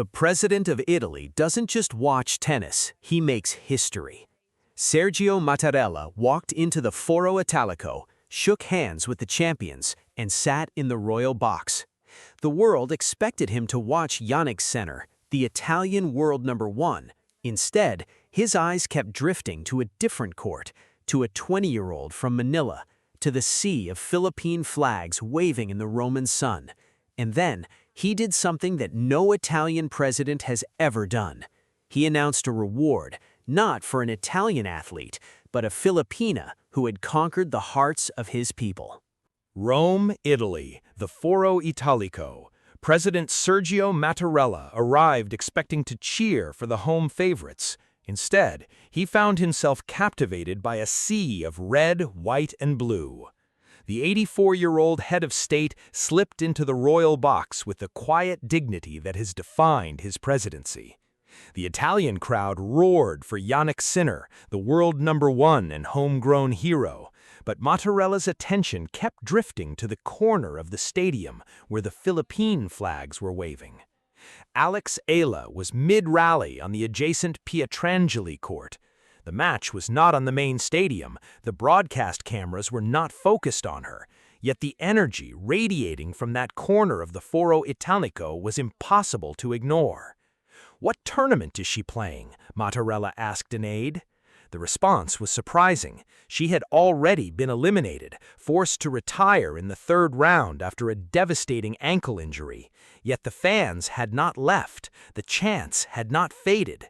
The president of Italy doesn't just watch tennis, he makes history. Sergio Mattarella walked into the Foro Italico, shook hands with the champions, and sat in the royal box. The world expected him to watch Yannick Sinner, the Italian world #1. Instead, his eyes kept drifting to a different court, to a 20-year-old from Manila, to the sea of Philippine flags waving in the Roman sun. And then, he did something that no Italian president has ever done. He announced a reward, not for an Italian athlete, but a Filipina who had conquered the hearts of his people. Rome, Italy, the Foro Italico. President Sergio Mattarella arrived expecting to cheer for the home favorites. Instead, he found himself captivated by a sea of red, white, and blue. The 84-year-old head of state slipped into the royal box with the quiet dignity that has defined his presidency. The Italian crowd roared for Yannick Sinner, the world #1 and homegrown hero, but Mattarella's attention kept drifting to the corner of the stadium where the Philippine flags were waving. Alex Eala was mid-rally on the adjacent Pietrangeli court. The match was not on the main stadium, the broadcast cameras were not focused on her, yet the energy radiating from that corner of the Foro Italico was impossible to ignore. "What tournament is she playing?" Mattarella asked an aide. The response was surprising. She had already been eliminated, forced to retire in the third round after a devastating ankle injury. Yet the fans had not left, the chants had not faded.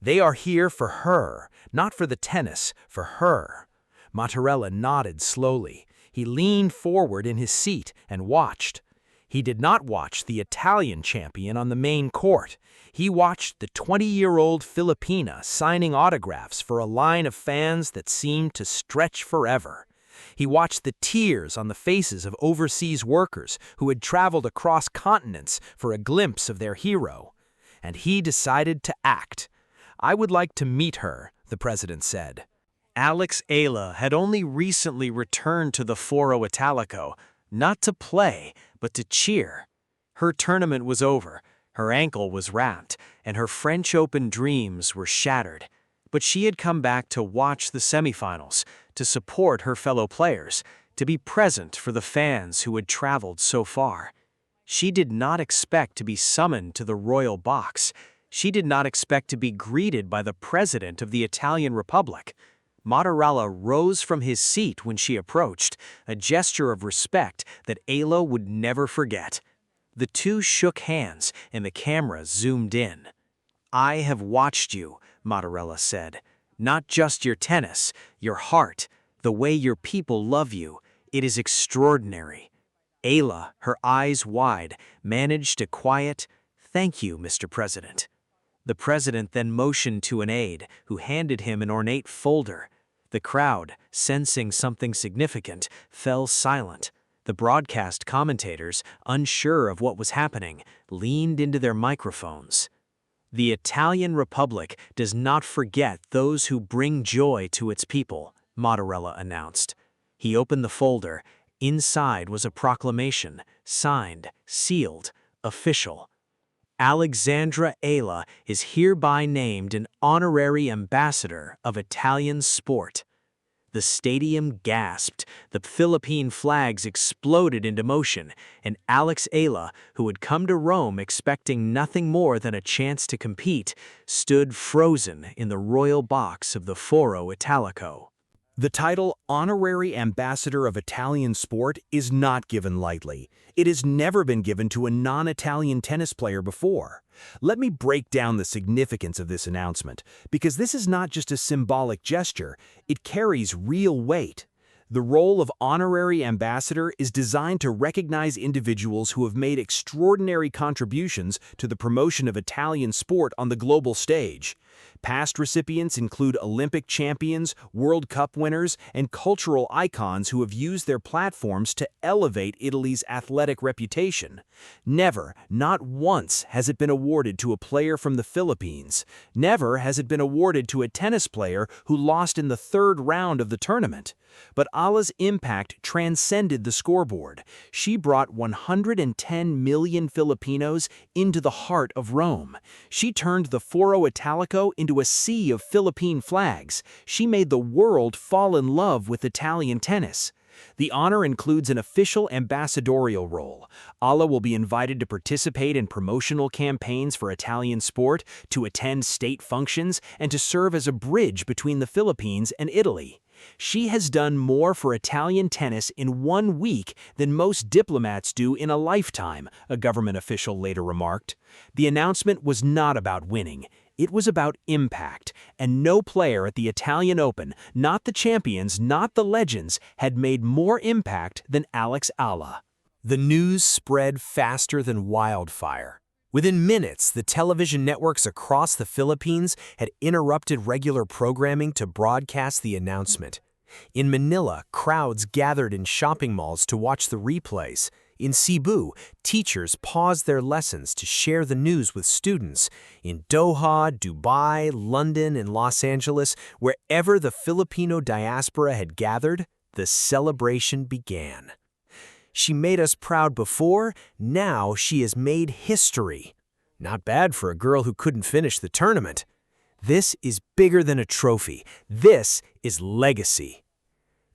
They are here for her, not for the tennis, for her. Mattarella nodded slowly. He leaned forward in his seat and watched. He did not watch the Italian champion on the main court. He watched the 20-year-old Filipina signing autographs for a line of fans that seemed to stretch forever. He watched the tears on the faces of overseas workers who had traveled across continents for a glimpse of their hero. And he decided to act. "I would like to meet her," the president said. Alex Eala had only recently returned to the Foro Italico, not to play, but to cheer. Her tournament was over, her ankle was wrapped, and her French Open dreams were shattered. But she had come back to watch the semifinals, to support her fellow players, to be present for the fans who had traveled so far. She did not expect to be summoned to the royal box. She did not expect to be greeted by the president of the Italian Republic. Mattarella rose from his seat when she approached, a gesture of respect that Eala would never forget. The two shook hands, and the camera zoomed in. "I have watched you," Mattarella said. "Not just your tennis, your heart, the way your people love you. It is extraordinary." Eala, her eyes wide, managed a quiet, "Thank you, Mr. President." The president then motioned to an aide, who handed him an ornate folder. The crowd, sensing something significant, fell silent. The broadcast commentators, unsure of what was happening, leaned into their microphones. "The Italian Republic does not forget those who bring joy to its people," Mattarella announced. He opened the folder. Inside was a proclamation, signed, sealed, official. "Alexandra Eala is hereby named an honorary ambassador of Italian sport." The stadium gasped, the Philippine flags exploded into motion, and Alex Eala, who had come to Rome expecting nothing more than a chance to compete, stood frozen in the royal box of the Foro Italico. The title Honorary Ambassador of Italian Sport is not given lightly. It has never been given to a non-Italian tennis player before. Let me break down the significance of this announcement, because this is not just a symbolic gesture, it carries real weight. The role of honorary ambassador is designed to recognize individuals who have made extraordinary contributions to the promotion of Italian sport on the global stage. Past recipients include Olympic champions, World Cup winners, and cultural icons who have used their platforms to elevate Italy's athletic reputation. Never, not once, has it been awarded to a player from the Philippines. Never has it been awarded to a tennis player who lost in the third round of the tournament. But Eala's impact transcended the scoreboard. She brought 110 million Filipinos into the heart of Rome. She turned the Foro Italico into a sea of Philippine flags. She made the world fall in love with Italian tennis. The honor includes an official ambassadorial role. Eala will be invited to participate in promotional campaigns for Italian sport, to attend state functions, and to serve as a bridge between the Philippines and Italy. She has done more for Italian tennis in 1 week than most diplomats do in a lifetime, a government official later remarked. The announcement was not about winning. It was about impact, and no player at the Italian Open, not the champions, not the legends, had made more impact than Alex Eala. The news spread faster than wildfire. Within minutes, the television networks across the Philippines had interrupted regular programming to broadcast the announcement. In Manila, crowds gathered in shopping malls to watch the replays. In Cebu, teachers paused their lessons to share the news with students. In Doha, Dubai, London, and Los Angeles, wherever the Filipino diaspora had gathered, the celebration began. She made us proud before, now she has made history. Not bad for a girl who couldn't finish the tournament. This is bigger than a trophy. This is legacy.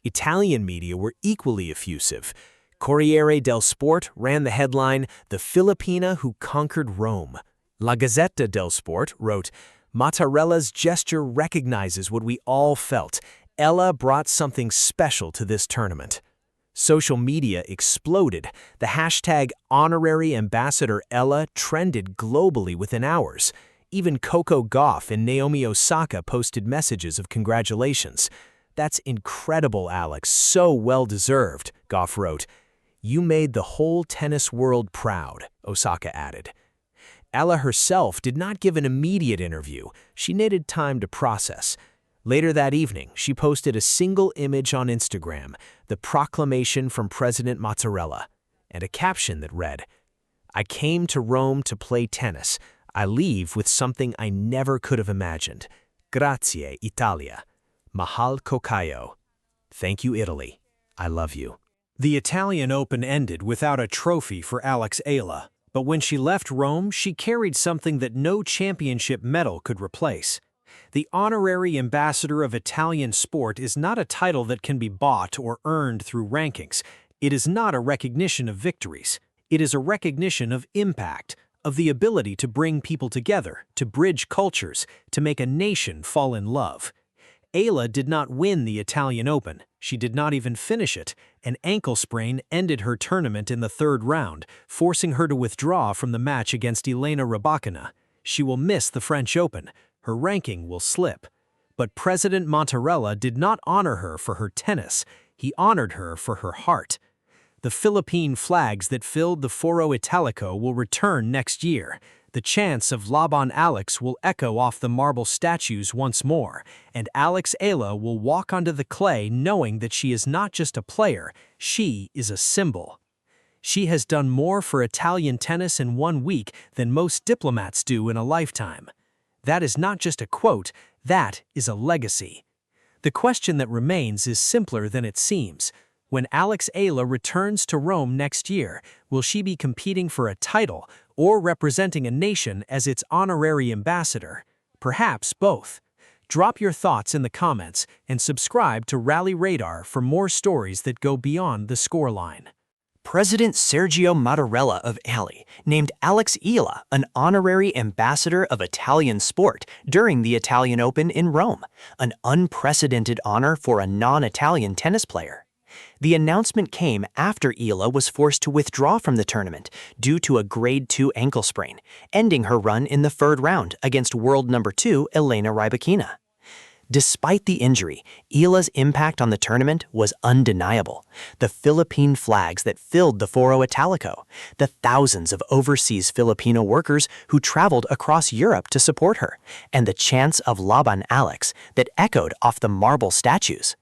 Italian media were equally effusive. Corriere del Sport ran the headline, "The Filipina Who Conquered Rome." La Gazzetta del Sport wrote, "Mattarella's gesture recognizes what we all felt. Eala brought something special to this tournament." Social media exploded. The hashtag Honorary Ambassador Eala trended globally within hours. Even Coco Gauff and Naomi Osaka posted messages of congratulations. "That's incredible, Alex. So well-deserved," Gauff wrote. "You made the whole tennis world proud," Osaka added. Eala herself did not give an immediate interview. She needed time to process. Later that evening, she posted a single image on Instagram, the proclamation from President Mattarella, and a caption that read, "I came to Rome to play tennis. I leave with something I never could have imagined. Grazie, Italia. Mahal ko kayo. Thank you, Italy. I love you." The Italian Open ended without a trophy for Alex Eala, but when she left Rome, she carried something that no championship medal could replace. The Honorary Ambassador of Italian Sport is not a title that can be bought or earned through rankings. It is not a recognition of victories. It is a recognition of impact, of the ability to bring people together, to bridge cultures, to make a nation fall in love. Eala did not win the Italian Open. She did not even finish it. An ankle sprain ended her tournament in the third round, forcing her to withdraw from the match against Elena Rybakina. She will miss the French Open. Her ranking will slip. But President Mattarella did not honor her for her tennis. He honored her for her heart. The Philippine flags that filled the Foro Italico will return next year. The chants of Laban Alex will echo off the marble statues once more, and Alex Eala will walk onto the clay knowing that she is not just a player, she is a symbol. She has done more for Italian tennis in 1 week than most diplomats do in a lifetime. That is not just a quote, that is a legacy. The question that remains is simpler than it seems. When Alex Eala returns to Rome next year, will she be competing for a title or representing a nation as its honorary ambassador? Perhaps both. Drop your thoughts in the comments and subscribe to Rally Radar for more stories that go beyond the scoreline. President Sergio Mattarella of Italy named Alex Eala an honorary ambassador of Italian sport during the Italian Open in Rome, an unprecedented honor for a non-Italian tennis player. The announcement came after Eala was forced to withdraw from the tournament due to a grade 2 ankle sprain, ending her run in the third round against world number 2 Elena Rybakina. Despite the injury, Eala's impact on the tournament was undeniable. The Philippine flags that filled the Foro Italico, the thousands of overseas Filipino workers who traveled across Europe to support her, and the chants of Laban Alex that echoed off the marble statues.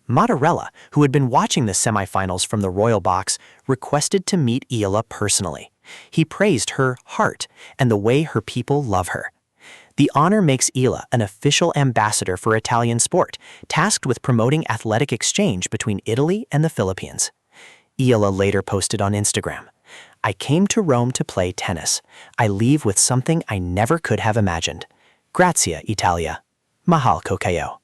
Mattarella, who had been watching the semifinals from the royal box, requested to meet Eala personally. He praised her heart and the way her people love her. The honor makes Eala an official ambassador for Italian sport, tasked with promoting athletic exchange between Italy and the Philippines. Eala later posted on Instagram, "I came to Rome to play tennis. I leave with something I never could have imagined. Grazie, Italia. Mahal ko kayo."